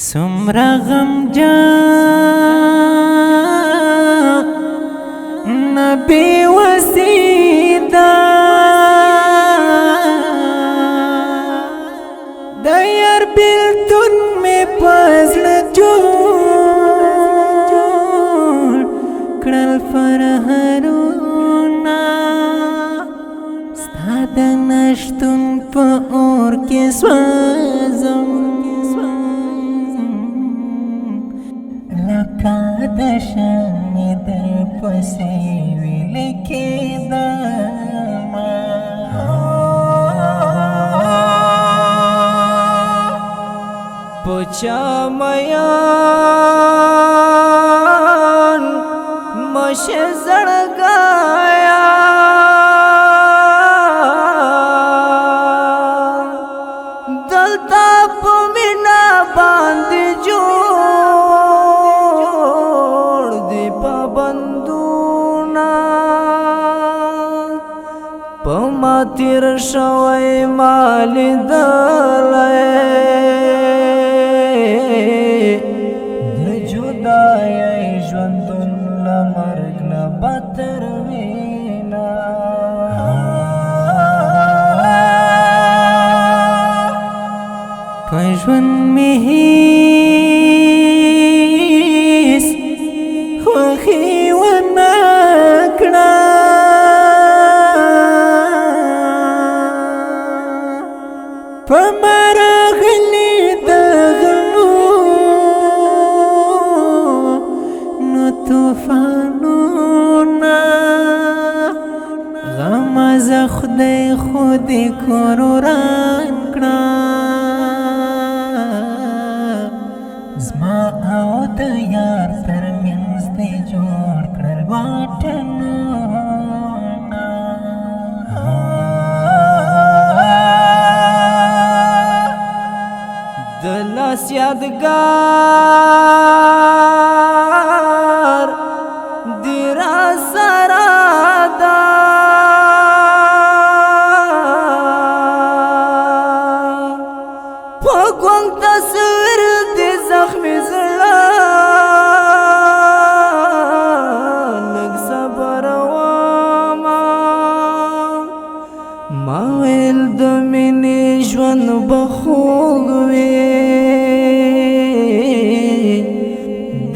سمرا غمجان نبی وسیدا د یار بیلتون می پزړ جوړ کړل فرحرونا ستا د نشتون په اور کې سوځم لکه د شمع در پسې ویل کېدمه په چا میان مشه زړګایا دلته په مینا باندې جوړ دی پابندونه په ما تیر شوی مال دلای د جدای ژوندون له مرګ نه بدتر وینا په ژوند مې هیڅ خوښي ونه کړه په ما راغلي د غمونو طوفانونه غمزه خدای خود کور وران کړه زما او د یار ترمنځ دې جوړ کړل واټنونه د لاس یادګار دی را سره ده په ګونګ تصویر د زخمي زړه لږ صبر وما ما ویل د مینې ژوند به خوږ وي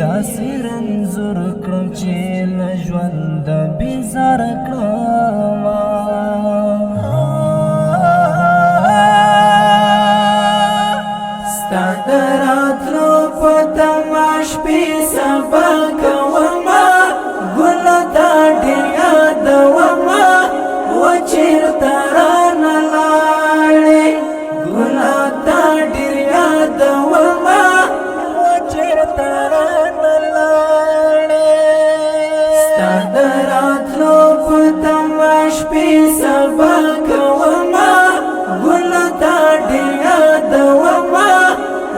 داسې رنځور کړم چې له ژونده بېزاره کړمه ستا د راتلو په تمه شپې سبا کومه ګله تا ډېر یادومه و چېرته رانه لاړې ګله تا ډېر یادومه و چېرته رانه لاړې ستا د راتلو په تمه شپې سبا کومه ګله تا ډېر یادومه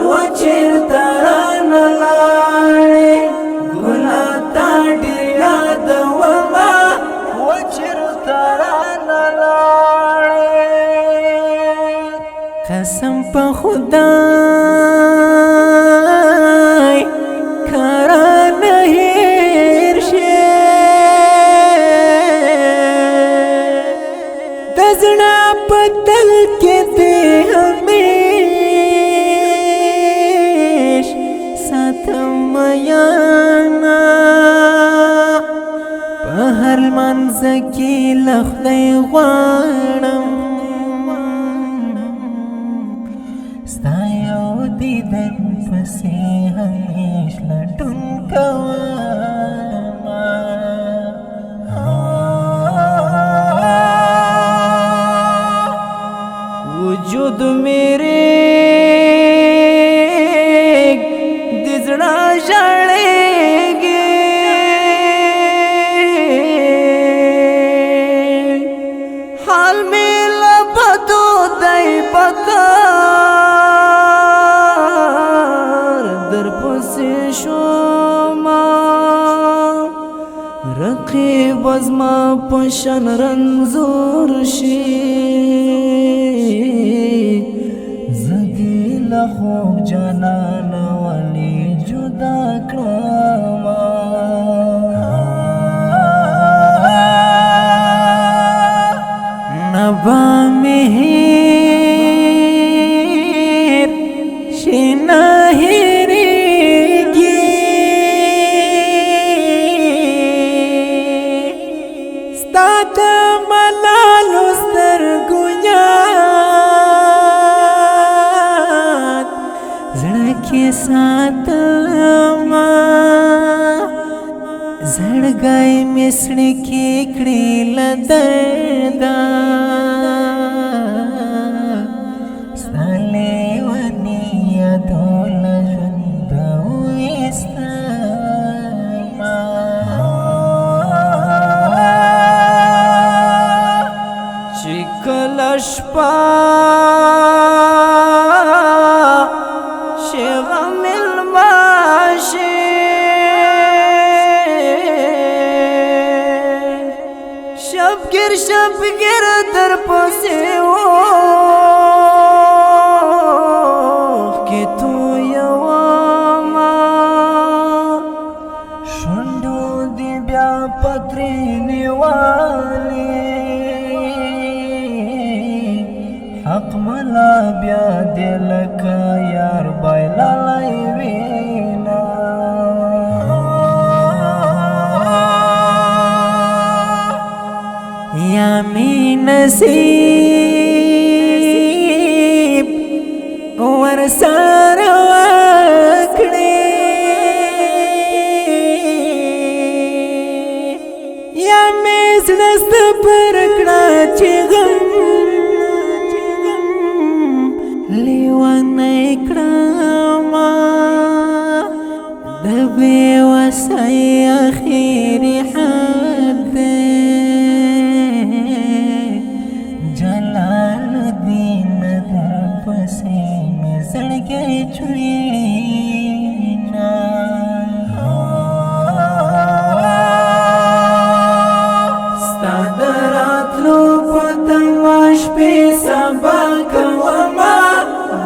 و چېرته رانه لاړې ګله تا ډېر یادومه و چېرته رانه لاړې قسم په خدای کره نه هېر شي د زړه په تل کې دې همیش ساتم میانا په هر لمانځ کې له خدای غواړم ستا یو دیدن پسې همیش لټون کومه وجود میرے د زړه ژړېږي حال مې له بدو دی بکار در پسې شومه رقیب زما په شان رنځور شي زدی له خوب جانان پیدا کړم نبا مهر شنا هیریږي ستا د ملالو سترګو یاد زړه کې ساتمه زړګی مې سړی کې کړې له درده ستا لیوني یادونه ژونده ویستمه چې کله شپه شغه مېلمه شي شبگیر در پسې اوښکې تویومه شونډو دې بیا پترې نیولې حق ملا بیا دې لکه یار بایللی وینه یا می نصیب ورسره وکړې یا می زړه صبر کړه چې غم لیونی کړمه د بېوسۍ اخري حد دی جلالالدین در پسې مې زړګی چوينه ستا د راتلو په تمه شپې سبا کومه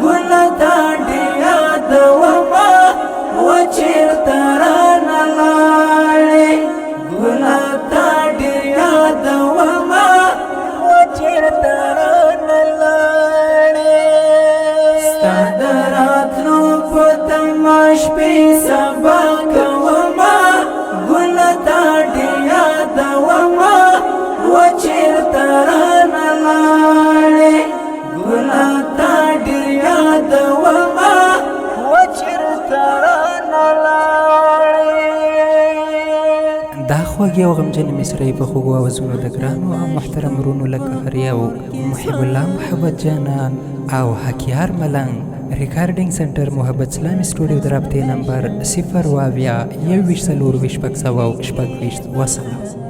ګله تا ډېر یادومه و چېرته رانه لاړې ګله تا ډېر یادومه و چېرته رانه لاړې ستا د راتلو په تمه شپې سبا کومه ګله تا ډېر یادومه و چېرته رانه لاړې ګله تا ډېر یادومه و چېرته رانه لاړې دا خوږې او غمجنې مصرۍ په خوږو اوازونو د ګرانو او محترم ورونو لکه هریو محب الله محبت جانان او حکیار ملنګ ریکارډینګ سنټر محبت اسلامي سټوډیو د رابطې نمبر 0 واویا 21 4 26 وسلام